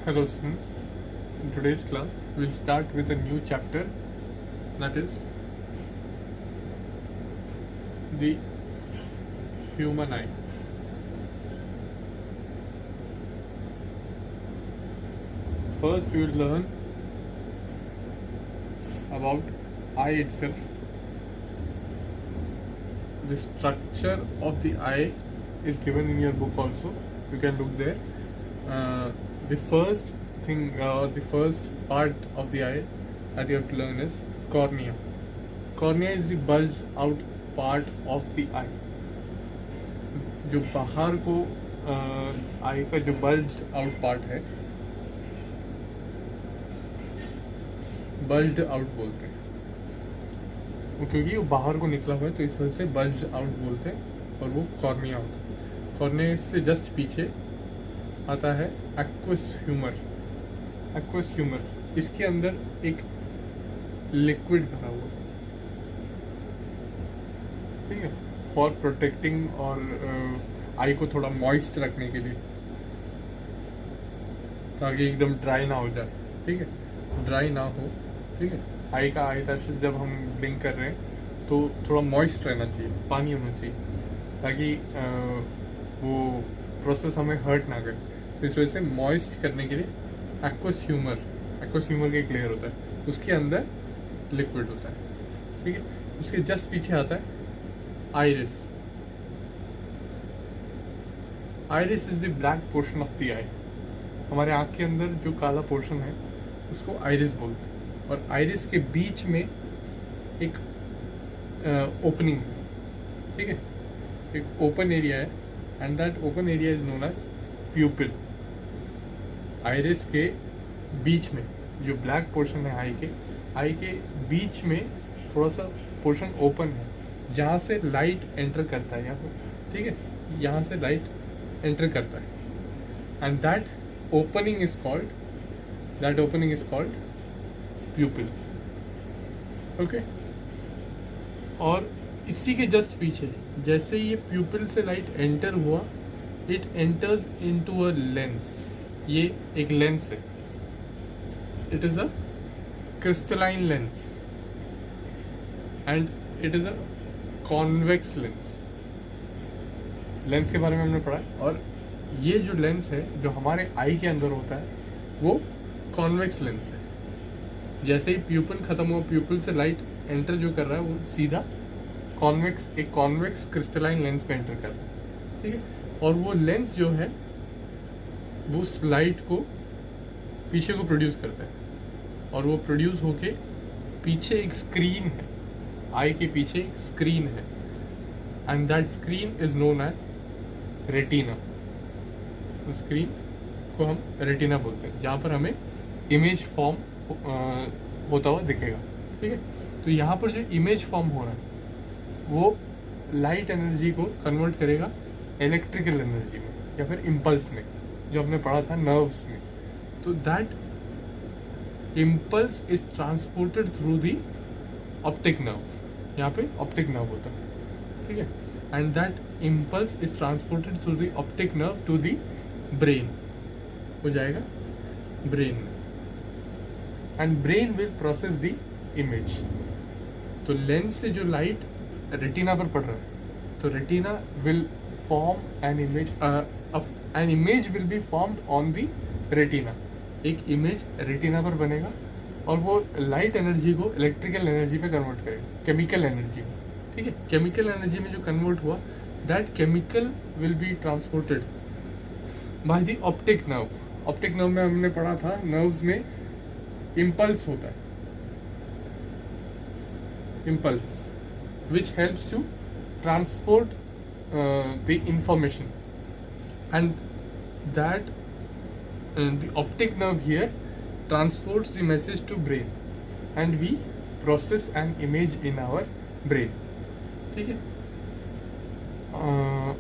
Hello students, in today's class we will start with a new chapter, that is the human eye. First we will learn about eye itself. The structure of the eye is given in your book also, you can look there. The first thing, the first part of the eye that you have to learn is cornea. Cornea is the bulged out part of the eye. जो बाहर को आई का जो bulged out part है, bulged out बोलते हैं, क्योंकि वो बाहर को निकला हुआ है तो इस वजह से bulged out बोलते हैं, और वो कॉर्निया होता है. कॉर्निया से जस्ट पीछे आता है एक्वस ह्यूमर. एक्वस ह्यूमर, इसके अंदर एक लिक्विड भरा हुआ है, ठीक है, फॉर प्रोटेक्टिंग और आई को थोड़ा मॉइस्ट रखने के लिए, ताकि एकदम ड्राई ना हो जाए, ठीक है, ड्राई ना हो, ठीक है. आई का आई से जब हम ब्लिंक कर रहे हैं तो थोड़ा मॉइस्ट रहना चाहिए, पानी होना चाहिए, ताकि वो प्रोसेस हमें हर्ट ना करे. तो इस वजह से मॉइस्ट करने के लिए एक्वस ह्यूमर का एक लेयर होता है, उसके अंदर लिक्विड होता है, ठीक है. उसके जस्ट पीछे आता है iris. Iris is the black portion of the eye. हमारे आँख के अंदर जो काला पोर्शन है उसको आइरिस बोलते हैं, और आइरिस के बीच में एक ओपनिंग है, ठीक है, एक ओपन एरिया है, and that open area is known as pupil. Iris के बीच में जो ब्लैक पोर्शन है आई के बीच में थोड़ा सा पोर्शन ओपन है, जहाँ से लाइट एंटर करता है यहाँ पर, ठीक है, यहाँ से लाइट एंटर करता है, and that opening is called प्यूपिल. Okay. और इसी के जस्ट पीछे, जैसे ये प्यूपिल से लाइट एंटर हुआ, it enters into a lens. ये एक लेंस है, it is a crystalline lens and it is a convex lens. Lens के बारे में हमने पढ़ा है, और ये जो लेंस है जो हमारे आई के अंदर होता है वो कॉन्वेक्स लेंस है. जैसे ही प्यूपिल खत्म हुआ, प्यूपिल से लाइट एंटर जो कर रहा है वो सीधा एक कॉन्वेक्स क्रिस्टलाइन लेंस में एंटर कर रहा है, ठीक है. और वो लेंस जो है वो उस लाइट को पीछे को प्रोड्यूस करता है, और वो प्रोड्यूस होके पीछे एक स्क्रीन है, आई के पीछे एक स्क्रीन है, and that screen is known as retina. Screen को हम रेटिना बोलते हैं, जहाँ पर हमें इमेज फॉर्म होता हुआ दिखेगा, ठीक है. तो यहाँ पर जो इमेज फॉर्म हो रहा है वो लाइट एनर्जी को कन्वर्ट करेगा इलेक्ट्रिकल एनर्जी में, या फिर इम्पल्स में, जो हमने पढ़ा था नर्व्स में. तो that impulse is transported through the optic nerve. यहाँ पे ऑप्टिक नर्व होता है, ठीक है, and that impulse is transported through the optic nerve to the brain. हो जाएगा ब्रेन में, and brain will process the image. तो लेंस से जो लाइट रेटिना पर पड़ रहा है, तो retina will form an image will be formed on the retina. एक इमेज रेटिना पर बनेगा, और वो लाइट एनर्जी को इलेक्ट्रिकल एनर्जी पे कन्वर्ट करेगा, केमिकल एनर्जी में, ठीक है. केमिकल एनर्जी में जो कन्वर्ट हुआ, that chemical will be transported by the optic nerve. Optic nerve में हमने पढ़ा था, नर्व्स में इम्पल्स होता है, impulse which helps to transport the information, and that the optic nerve here transports the message to brain, and we process an image in our brain, ठीक है.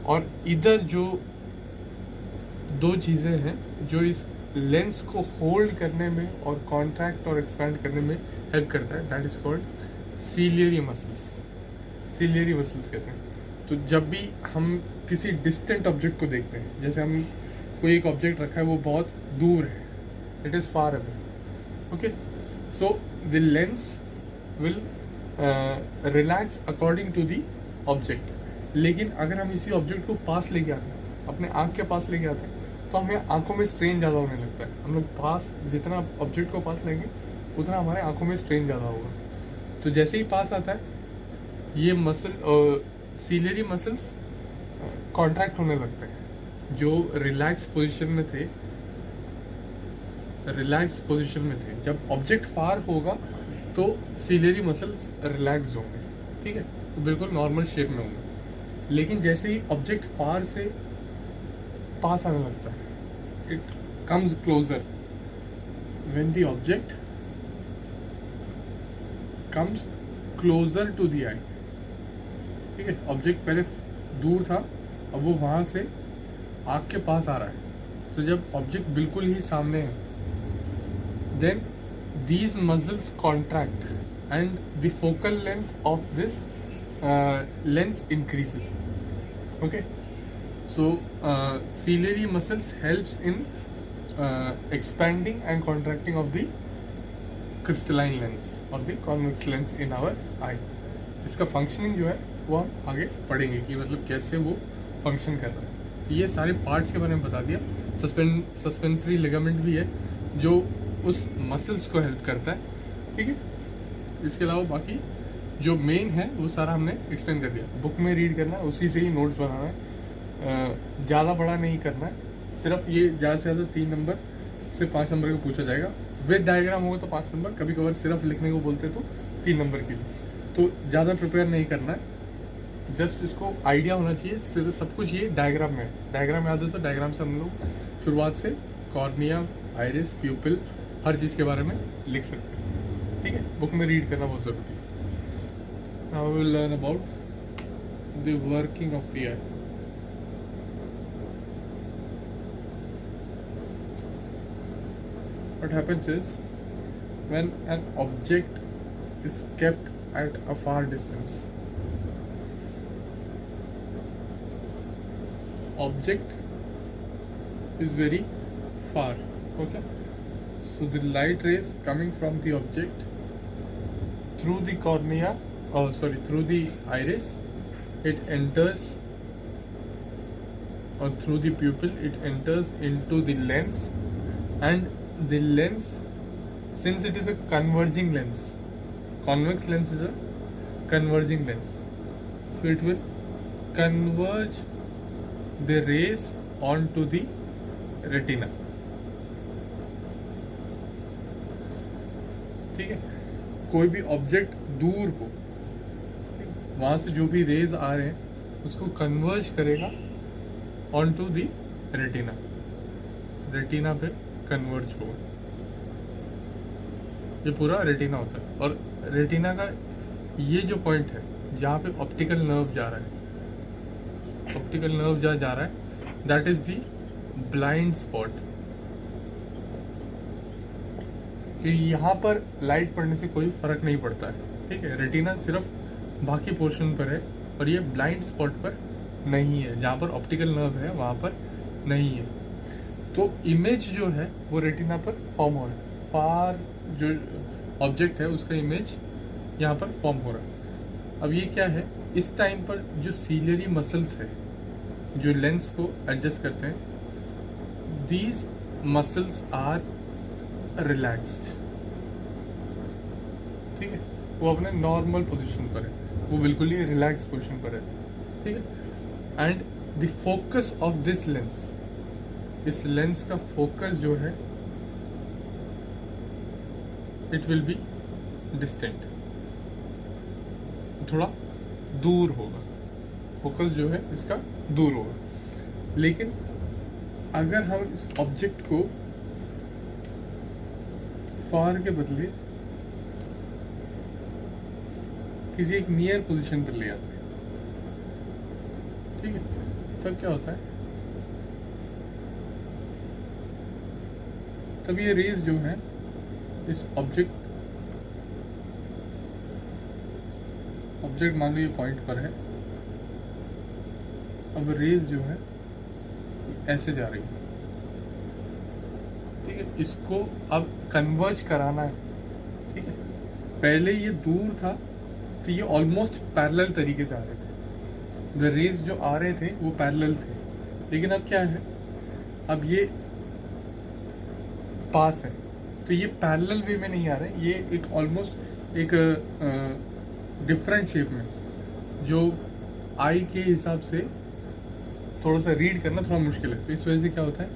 और इधर जो दो चीज़ें हैं जो इस लेंस को होल्ड करने में और कॉन्ट्रैक्ट और एक्सपैंड करने में हेल्प करता है, that is called ciliary muscles. Ciliary muscles कहते हैं. तो जब भी हम किसी डिस्टेंट ऑब्जेक्ट को देखते हैं, जैसे हम कोई एक ऑब्जेक्ट रखा है वो बहुत दूर है, it is far away. Okay, so the lens will relax according to the object. लेकिन अगर हम इसी ऑब्जेक्ट को पास लेके आते हैं, अपने आँख के पास लेके आते हैं, तो हमें आंखों में स्ट्रेन ज़्यादा होने लगता है. हम लोग पास जितना ऑब्जेक्ट को पास लेंगे उतना हमारे आंखों में स्ट्रेन ज़्यादा होगा. तो जैसे ही पास आता है ये मसल सीलियरी मसल्स कॉन्ट्रैक्ट होने लगते हैं. जो रिलैक्स पोजीशन में थे, जब ऑब्जेक्ट फार होगा तो सीलियरी मसल्स रिलैक्स होंगे. ठीक है, तो बिल्कुल नॉर्मल शेप में होंगे. लेकिन जैसे ही ऑब्जेक्ट फार से पास आने लगता है, it comes closer. When the object comes closer to the eye. ठीक है, ऑब्जेक्ट पहले दूर था, अब वो वहाँ से आँख के पास आ रहा है. तो जब ऑब्जेक्ट बिल्कुल ही सामने है, then these muscles contract and the focal length of this lens increases. Okay, so ciliary muscles helps in expanding and contracting of the crystalline lens or the convex lens in our eye. इसका functioning जो है वो हम आगे पढ़ेंगे कि मतलब कैसे वो फंक्शन कर रहा है. तो ये सारे पार्ट्स के बारे में बता दिया. सस्पेंसरी लिगामेंट भी है जो उस मसल्स को हेल्प करता है. ठीक है, इसके अलावा बाकी जो मेन है वो सारा हमने एक्सप्लेन कर दिया. बुक में रीड करना है, उसी से ही नोट्स बनाना है. ज़्यादा बड़ा नहीं करना है. सिर्फ ये ज़्यादा से ज़्यादा 3 नंबर से 5 नंबर का पूछा जाएगा. विद डायग्राम होगा तो 5 नंबर, कभी कभार सिर्फ लिखने को बोलते तो 3 नंबर के लिए. तो ज़्यादा प्रिपेयर नहीं करना है. जस्ट इसको आइडिया होना चाहिए. सिर्फ सब कुछ ये डायग्राम में है. डायग्राम याद हो तो डायग्राम से हम लोग शुरुआत से कॉर्निया, आइरिस, प्यूपिल, हर चीज़ के बारे में लिख सकते हैं. ठीक है, बुक में रीड करना बहुत ज़रूरी है. Now we will learn about the working of the eye. What happens is when an object is kept at a far distance, object is very far. Okay, so the light rays coming from the object through the cornea, through the iris, it enters, or through the pupil it enters into the lens. And the lens, since it is a converging lens, convex lens is a converging lens, so it will converge the rays onto the retina. ठीक है, कोई भी object दूर हो, वहाँ से जो भी रेज आ रहे हैं उसको कन्वर्ज करेगा on to the retina. Retina पे कन्वर्ज होगा. ये पूरा रेटिना होता है. और रेटिना का ये जो पॉइंट है जहाँ पे ऑप्टिकल नर्व जा रहा है, ऑप्टिकल नर्व जहाँ जा रहा है, that is the blind spot. कि यहाँ पर लाइट पड़ने से कोई फर्क नहीं पड़ता है. ठीक है, रेटिना सिर्फ बाकी पोर्शन पर है और ये ब्लाइंड स्पॉट पर नहीं है. जहाँ पर ऑप्टिकल नर्व है वहाँ पर नहीं है. तो इमेज जो है वो रेटिना पर फॉर्म हो रहा है. फार जो ऑब्जेक्ट है उसका इमेज यहाँ पर फॉर्म हो रहा है. अब ये क्या है, इस टाइम पर जो सीलियरी मसल्स है जो लेंस को एडजस्ट करते हैं, दीज मसल्स आर रिलैक्स्ड. ठीक है, वो अपने नॉर्मल पोजीशन पर है, वो बिल्कुल ही रिलैक्स पोजीशन पर है. ठीक है, and the focus of this lens, इस लेंस का फोकस जो है इट विल बी डिस्टेंट, थोड़ा दूर होगा. फोकस जो है इसका दूर होगा. लेकिन अगर हम इस ऑब्जेक्ट को फार के बदले किसी एक नियर पोजीशन पर ले आते हैं, ठीक है, तब क्या होता है, तब ये रेज जो है इस ऑब्जेक्ट मान लो ये पॉइंट पर है. अब रेज जो है ऐसे जा रही है. ठीक है, इसको अब कन्वर्ज कराना है, ठीक है। पहले ये दूर था तो ये ऑलमोस्ट पैरेलल तरीके से आ रहे थे, द रेज जो आ रहे थे वो पैरेलल थे, लेकिन अब क्या है, अब ये पास है तो ये पैरेलल वे में नहीं आ रहे, ये एक ऑलमोस्ट एक डिफरेंट शेप में, जो आई के हिसाब से थोड़ा सा रीड करना थोड़ा मुश्किल है। तो इस वजह से क्या होता है,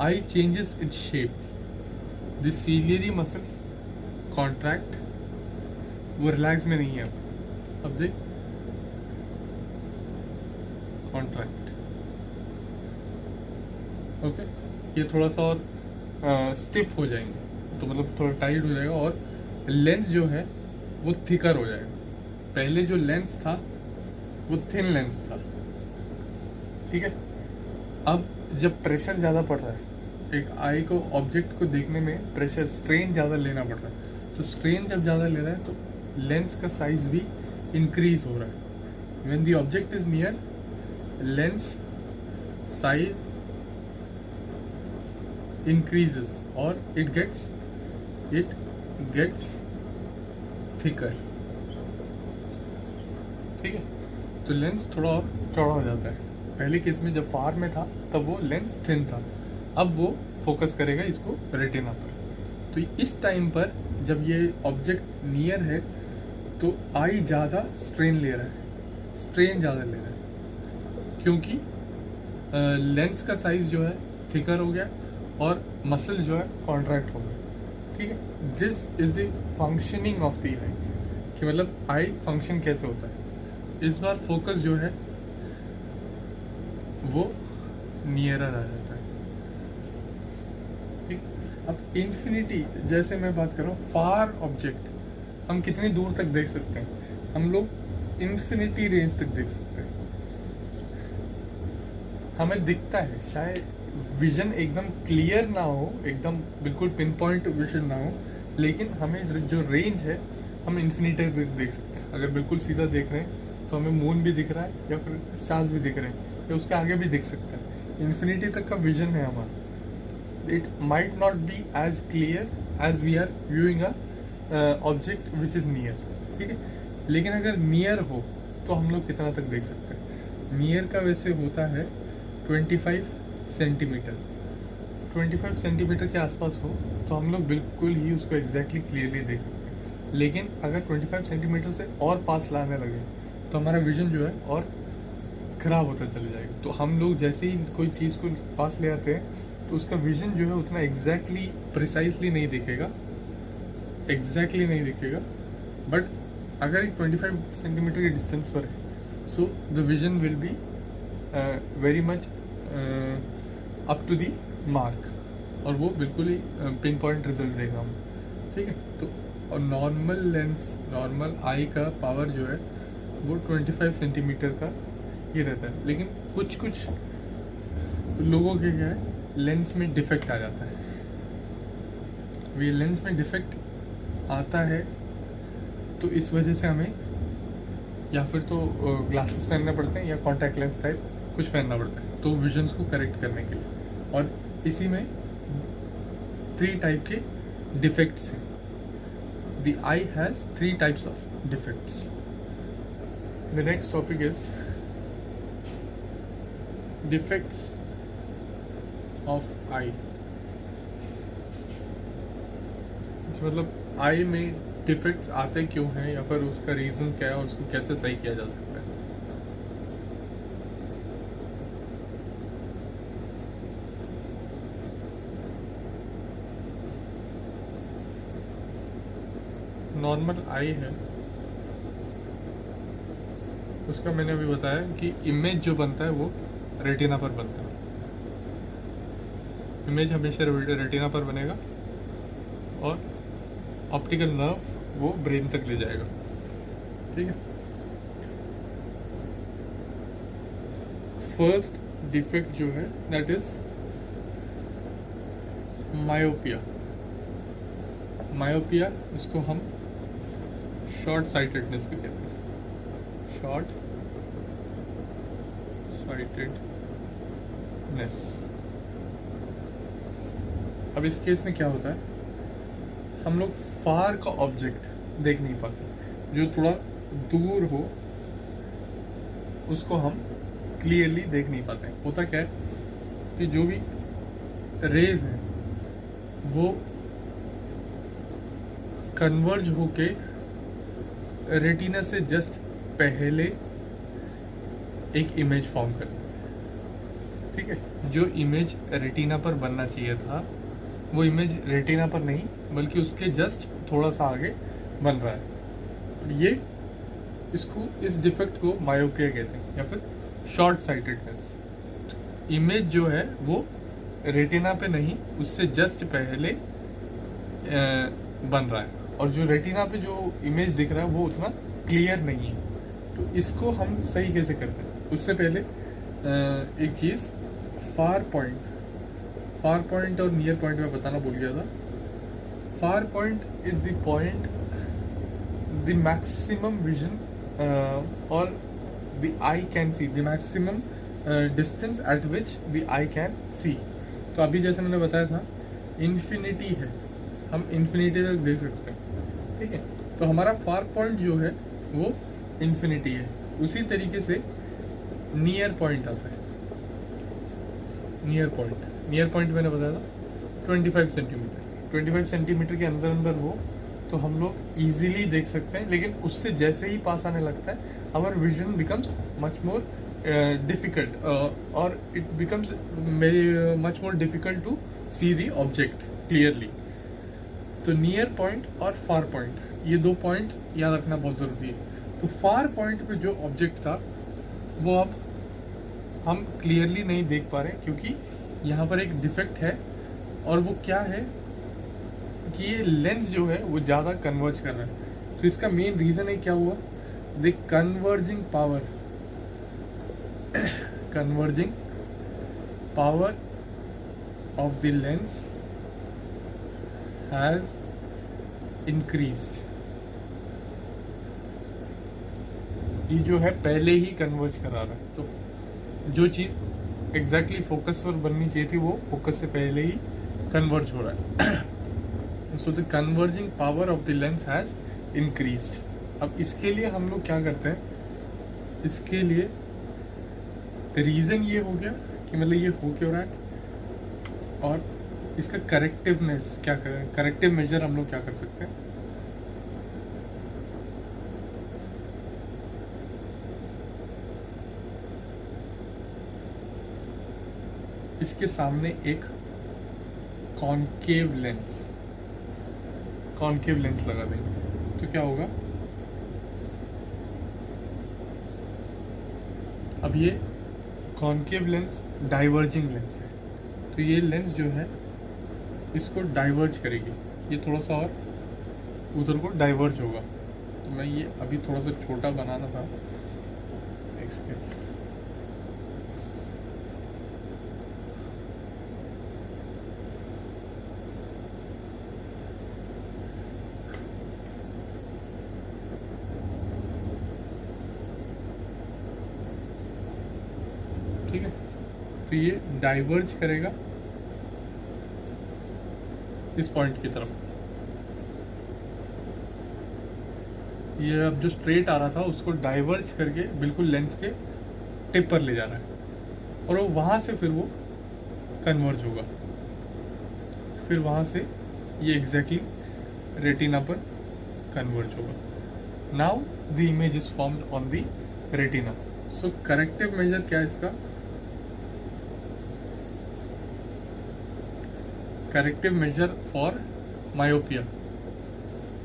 eye changes its shape, the ciliary muscles contract, वो रिलैक्स में नहीं है अब देख, कॉन्ट्रैक्ट, ओके। ये थोड़ा सा और स्टिफ हो जाएंगे, तो मतलब थोड़ा टाइट हो जाएगा, और लेंस जो है वो थिकर हो जाएगा। पहले जो लेंस था वो थिन लेंस था, ठीक है। अब जब प्रेशर ज़्यादा पड़ रहा है, एक आई को ऑब्जेक्ट को देखने में प्रेशर स्ट्रेन ज़्यादा लेना पड़ रहा है, तो स्ट्रेन जब ज़्यादा ले रहा है तो लेंस का साइज भी इंक्रीज हो रहा है। When the object is near, lens size increases or it gets thicker, ठीक है। तो लेंस थोड़ा और चौड़ा हो जाता है। पहले केस में जब फार में था तब वो लेंस थिन था, अब वो फोकस करेगा इसको रेटिना पर। तो इस टाइम पर जब ये ऑब्जेक्ट नियर है तो आई ज़्यादा स्ट्रेन ले रहा है, स्ट्रेन ज़्यादा ले रहा है, क्योंकि लेंस का साइज जो है थिकर हो गया और मसल जो है कॉन्ट्रैक्ट हो गए, ठीक है। This is the functioning of the eye, कि मतलब आई फंक्शन कैसे होता है। इस बार फोकस जो है वो नियरर आ जाता है, ठीक। अब इन्फिनिटी, जैसे मैं बात कर रहा हूँ, फार ऑब्जेक्ट हम कितनी दूर तक देख सकते हैं, हम लोग इन्फिनिटी रेंज तक देख सकते हैं। हमें दिखता है, शायद विजन एकदम क्लियर ना हो, एकदम बिल्कुल पिन पॉइंट विजन ना हो, लेकिन हमें जो रेंज है हम इन्फिनिटी तक देख सकते हैं। अगर बिल्कुल सीधा देख रहे हैं तो हमें मून भी दिख रहा है या फिर स्टार्स भी दिख रहे हैं, या उसके आगे भी दिख सकता है। इन्फिनिटी तक का विजन है हमारा। It might not be as clear as we are viewing a object which is near, ठीक है। लेकिन अगर नियर हो तो हम लोग कितना तक देख सकते हैं। नियर का वैसे होता है 25 सेंटीमीटर, 25 सेंटीमीटर के आसपास हो तो हम लोग बिल्कुल ही उसको एग्जैक्टली क्लियरली देख सकते हैं। लेकिन अगर 25 सेंटीमीटर से और पास लाने लगे तो हमारा विजन जो है और ख़राब होता चले जाएगा। तो हम लोग जैसे ही कोई चीज़ को पास ले आते हैं तो उसका विजन जो है उतना एग्जैक्टली प्रिसाइसली नहीं दिखेगा, एग्जैक्टली नहीं दिखेगा। बट अगर एक 25 सेंटीमीटर के डिस्टेंस पर है, so the vision will be very much up to the mark, और वो बिल्कुल ही पिन पॉइंट रिजल्ट देगा हम, ठीक है। तो और नॉर्मल लेंस, नॉर्मल आई का पावर जो है वो 25 सेंटीमीटर का ये रहता है। लेकिन कुछ लोगों के क्या है, लेंस में डिफेक्ट आ जाता है। ये लेंस में डिफेक्ट आता है तो इस वजह से हमें या फिर तो ग्लासेस पहनने पड़ते हैं या कॉन्टैक्ट लेंस टाइप कुछ पहनना पड़ता है, तो विजन्स को करेक्ट करने के लिए। और इसी में 3 टाइप के डिफेक्ट्स हैं। The eye has 3 types of defects. The next topic is defects of eye. मतलब आई में डिफेक्ट्स आते क्यों हैं, या फिर उसका रीज़न क्या है और उसको कैसे सही किया जा सकता है। नॉर्मल आई है, उसका मैंने अभी बताया कि इमेज जो बनता है वो रेटिना पर बनता है। इमेज हमेशा रेटिना पर बनेगा और ऑप्टिकल नर्व वो ब्रेन तक ले जाएगा, ठीक है। फर्स्ट डिफेक्ट जो है दैट इज मायोपिया। मायोपिया इसको हम शॉर्ट साइटेडनेस भी कहते हैं, शॉर्ट साइटेडनेस। अब इस केस में क्या होता है, हम लोग फार का ऑब्जेक्ट देख नहीं पाते, जो थोड़ा दूर हो उसको हम क्लियरली देख नहीं पाते। होता क्या है कि जो भी रेज हैं वो कन्वर्ज होके रेटिना से जस्ट पहले एक इमेज फॉर्म कर देते हैं, ठीक है। जो इमेज रेटिना पर बनना चाहिए था वो इमेज रेटिना पर नहीं बल्कि उसके जस्ट थोड़ा सा आगे बन रहा है। ये इसको, इस डिफेक्ट को मायोपिया कहते हैं या फिर शॉर्ट साइटेडनेस। इमेज जो है वो रेटिना पे नहीं, उससे जस्ट पहले बन रहा है, और जो रेटिना पे जो इमेज दिख रहा है वो उतना क्लियर नहीं है। तो इसको हम सही कैसे करते हैं, उससे पहले एक चीज़, फार पॉइंट और नियर पॉइंट में बताना भूल गया था। Far point is the point the maximum vision और the eye can see, the maximum distance at which the eye can see. तो अभी जैसे मैंने बताया था इन्फिनिटी है, हम इन्फिनिटी तक देख सकते हैं, ठीक है। तो हमारा फार पॉइंट जो है वो इन्फिनिटी है। उसी तरीके से नियर पॉइंट आता है। नियर पॉइंट मैंने बताया था 25 सेंटीमीटर। 25 सेंटीमीटर के अंदर अंदर हो तो हम लोग इजीली देख सकते हैं, लेकिन उससे जैसे ही पास आने लगता है our vision becomes much more difficult और it becomes much more difficult to see the object clearly. तो नियर पॉइंट और फार पॉइंट, ये दो पॉइंट याद रखना बहुत ज़रूरी है। तो फार पॉइंट पे जो ऑब्जेक्ट था वो अब हम क्लियरली नहीं देख पा रहे क्योंकि यहाँ पर एक डिफेक्ट है, और वो क्या है कि ये लेंस जो है वो ज़्यादा कन्वर्ज कर रहा है। तो इसका मेन रीज़न है क्या हुआ, the converging power of the lens has increased. ये जो है पहले ही कन्वर्ज करा रहा है, तो जो चीज़ एग्जैक्टली फोकस पर बननी चाहिए थी वो फोकस से पहले ही कन्वर्ज हो रहा है। So the converging power of the lens has increased. अब इसके लिए हम लोग क्या करते हैं, इसके लिए रीज़न ये हो गया कि मतलब ये हो क्यों रहा है, और इसका करेक्टिवनेस क्या करें, करेक्टिव मेजर हम लोग क्या कर सकते हैं। इसके सामने एक कॉन्केव लेंस लगा देंगे तो क्या होगा, अब ये कॉन्केव लेंस डाइवर्जिंग लेंस है, तो ये लेंस जो है इसको डाइवर्ज करेगी, ये थोड़ा सा और उधर को डाइवर्ज होगा। तो मैं ये अभी थोड़ा सा छोटा बनाना था, एक सेकेंड। ठीक है, तो ये डाइवर्ज करेगा इस पॉइंट की तरफ। ये अब जो स्ट्रेट आ रहा था उसको डाइवर्ज करके बिल्कुल लेंस के टिप पर ले जा रहा है, और वो वहाँ से फिर वो कन्वर्ज होगा, फिर वहाँ से ये एग्जैक्टली रेटिना पर कन्वर्ज होगा। Now the image is formed on the retina. So corrective measure क्या है इसका, करेक्टिव मेजर फॉर मायोपिया।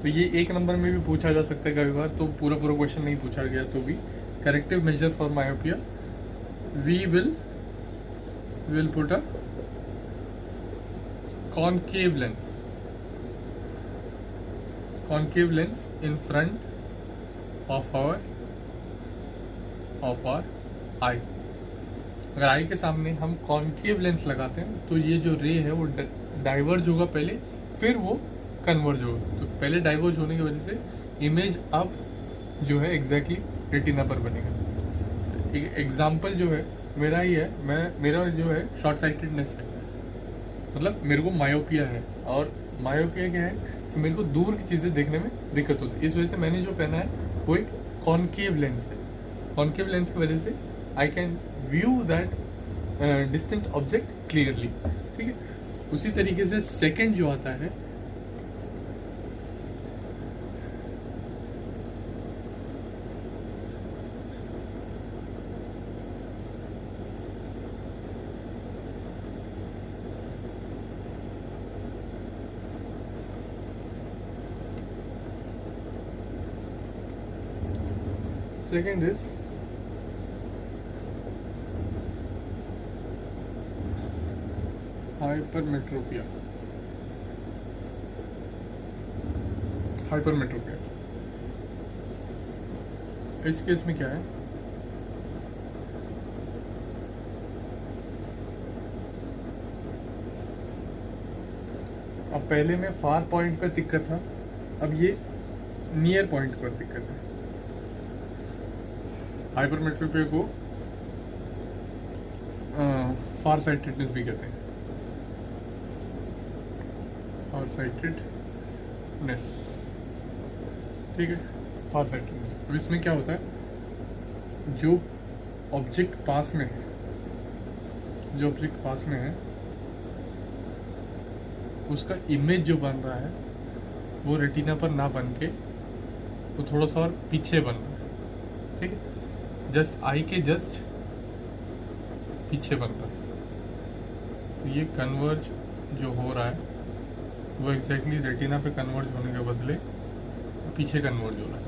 तो ये एक नंबर में भी पूछा जा सकता है कभी बार, तो पूरा क्वेश्चन नहीं पूछा गया तो भी corrective measure for myopia, we will put a concave lens in front of our eye। अगर आई के सामने हम कॉन्केव लेंस लगाते हैं तो ये जो रे है वो डाइवर्ज होगा पहले, फिर वो कन्वर्ज होगा। तो पहले डाइवर्ज होने की वजह से इमेज अब जो है एग्जैक्टली रेटिना पर बनेगा। एक एग्जांपल जो है मेरा ही है, मेरा जो है शॉर्ट साइटेडनेस है, मतलब मेरे को मायोपिया है, और मायोपिया क्या है कि मेरे को दूर की चीज़ें देखने में दिक्कत होती है। इस वजह से मैंने जो पहना है वो एक कॉनकेव लेंस है। कॉनकेव लेंस की वजह से I can view that distant object clearly. ठीक है, उसी तरीके से सेकंड जो आता है second is hypermetropia. Hypermetropia इस केस में क्या है, अब पहले में फार पॉइंट पर दिक्कत था, अब ये नियर पॉइंट पर दिक्कत है। हाइपरमेट्रोपिया को फार साइटेडनेस भी कहते हैं, फार साइटेडनेस। ठीक है, फार साइटेडनेस। अब इसमें क्या होता है, जो ऑब्जेक्ट पास में है, जो ऑब्जेक्ट पास में है उसका इमेज जो बन रहा है वो रेटिना पर ना बन के वो थोड़ा सा और पीछे बन रहा है। ठीक है, जस्ट आई के जस्ट पीछे बन रहा है। तो ये कन्वर्ज जो हो रहा है वो एग्जैक्टली रेटिना पे कन्वर्ज होने के बदले पीछे कन्वर्ज हो रहा है।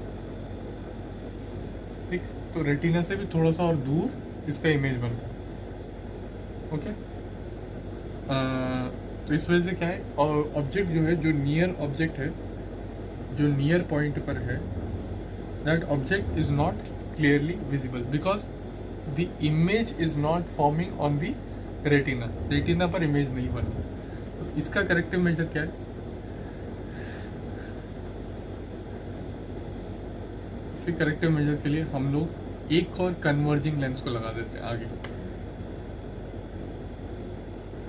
ठीक, तो रेटिना से भी थोड़ा सा और दूर इसका इमेज बन रहा है। ओके, तो इस वजह से क्या है, ऑब्जेक्ट जो है, जो नियर ऑब्जेक्ट है, जो नियर पॉइंट पर है, that object is not clearly visible because the image is not forming on the retina. retina पर इमेज नहीं बन रही। तो इसका करेक्टिव मेजर क्या है, इसके करेक्टिव मेजर के लिए हम लोग एक और कन्वर्जिंग लेंस को लगा देते हैं आगे।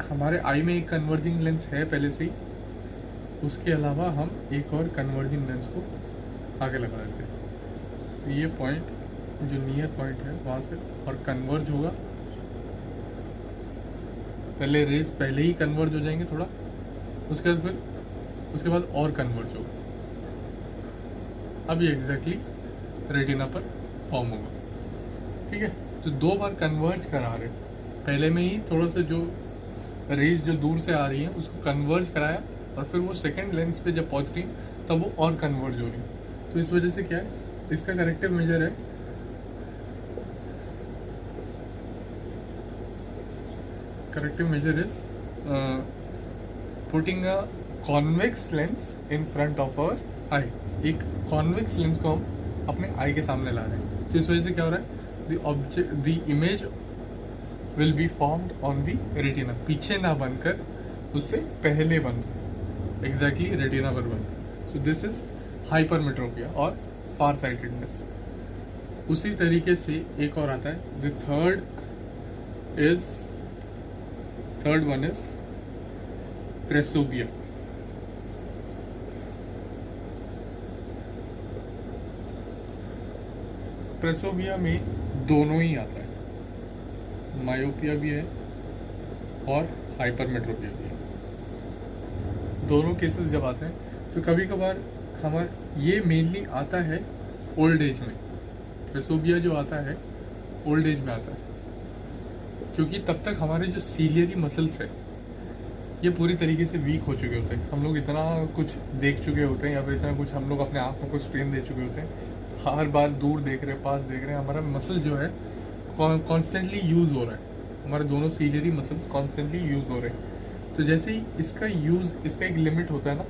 हमारे आई में एक कन्वर्जिंग लेंस है पहले से ही, उसके अलावा हम एक और कन्वर्जिंग लेंस को आगे लगा देते हैं। तो ये पॉइंट जो नियर पॉइंट है वहाँ से और कन्वर्ज होगा, पहले रेज पहले ही कन्वर्ज हो जाएंगे थोड़ा, उसके बाद फिर उसके बाद और कन्वर्ज होगा। अब ये एग्जैक्टली रेटिना पर फॉर्म होगा। ठीक है, तो दो बार कन्वर्ज करा रहे, पहले में ही थोड़ा सा जो रेज जो दूर से आ रही है उसको कन्वर्ज कराया, और फिर वो सेकेंड लेंस पे जब पहुँच रही तब वो और कन्वर्ज हो रही है। तो इस वजह से क्या है, इसका करेक्टिव मेजर है corrective measure is putting a convex lens in front of our eye। एक convex lens को हम अपने आई के सामने ला रहे हैं। तो इस वजह से क्या हो रहा है, the image will be formed on the retina, पीछे ना बनकर उससे पहले बन exactly retina पर बन। so this is hypermetropia और far sightedness। उसी तरीके से एक और आता है, the third one is presbyopia। प्रेसोबिया में दोनों ही आता है, मायोपिया भी है और हाइपरमेट्रोपिया भी है। दोनों केसेस जब आते हैं तो कभी कभार हमारे ये मेनली आता है ओल्ड एज में। प्रेसोबिया जो आता है ओल्ड एज में आता है, क्योंकि तब तक हमारे जो सीलियरी मसल्स है ये पूरी तरीके से वीक हो चुके होते हैं। हम लोग इतना कुछ देख चुके होते हैं या फिर इतना कुछ हम लोग अपने आँखों को स्ट्रेन दे चुके होते हैं, हर बार दूर देख रहे हैं, पास देख रहे हैं, हमारा मसल जो है कॉन्स्टेंटली यूज़ हो रहा है, हमारे दोनों सीलियरी मसल्स कॉन्स्टेंटली यूज़ हो रहे हैं। तो जैसे ही इसका यूज़, इसका एक लिमिट होता है ना,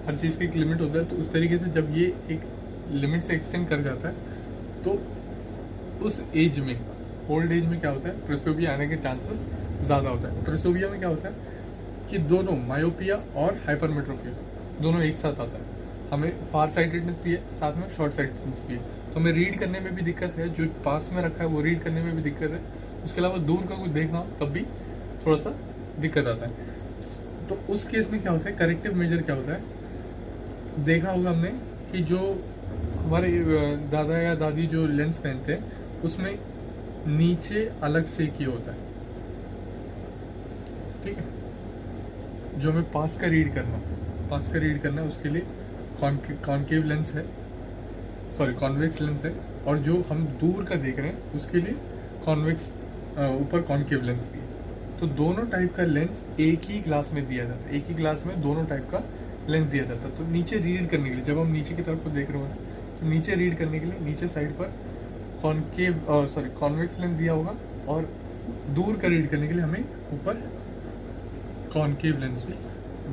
हर चीज़ का एक लिमिट होता है, तो उस तरीके से जब ये एक लिमिट से एक्सटेंड कर जाता है तो उस एज में, ओल्ड एज में क्या होता है, प्रेसोबिया आने के चांसेस ज़्यादा होता है। प्रेसोबिया में क्या होता है कि दोनों मायोपिया और हाइपरमेट्रोपिया दोनों एक साथ आता है। हमें फार साइटेडनेस भी है, साथ में शॉर्ट साइटेडनेस भी है। तो हमें रीड करने में भी दिक्कत है, जो पास में रखा है वो रीड करने में भी दिक्कत है, उसके अलावा दूर का कुछ देखना हो तब भी थोड़ा सा दिक्कत आता है। तो उस केस में क्या होता है, करेक्टिव मेजर क्या होता है, देखा होगा हमने कि जो हमारे दादा या दादी जो लेंस पहनते हैं उसमें नीचे अलग से किया होता है, ठीक है। जो हमें पास का रीड करना है उसके लिए कॉन्केव लेंस है, सॉरी कॉन्वेक्स लेंस है, और जो हम दूर का देख रहे हैं उसके लिए कॉन्वेक्स ऊपर कॉन्केव लेंस भी है। तो दोनों टाइप का लेंस एक ही ग्लास में दिया जाता है, एक ही ग्लास में दोनों टाइप का लेंस दिया जाता है। तो नीचे रीड करने के लिए, जब हम नीचे की तरफ को देख रहे होते हैं तो नीचे रीड करने के लिए नीचे साइड पर कॉन्वेक्स लेंस दिया होगा, और दूर का रीड करने के लिए हमें ऊपर कॉन्केव लेंस भी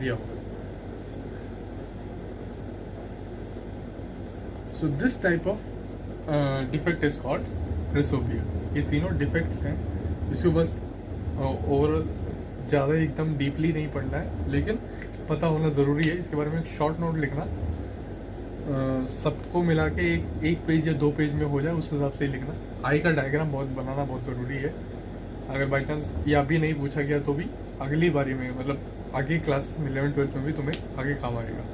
दिया होगा। So this type of defect is called presbyopia. ये तीनों डिफेक्ट्स हैं, इसको बस ओवरऑल ज़्यादा एकदम डीपली नहीं पढ़ना है, लेकिन पता होना ज़रूरी है। इसके बारे में एक शॉर्ट नोट लिखना, सबको मिला के एक पेज या 2 पेज में हो जाए उस हिसाब से ही लिखना। आई का डायग्राम बनाना बहुत ज़रूरी है। अगर बाई चांस या भी नहीं पूछा गया तो भी अगली बारी में, मतलब आगे क्लासेस में 11th 12th में भी तुम्हें आगे काम आएगा।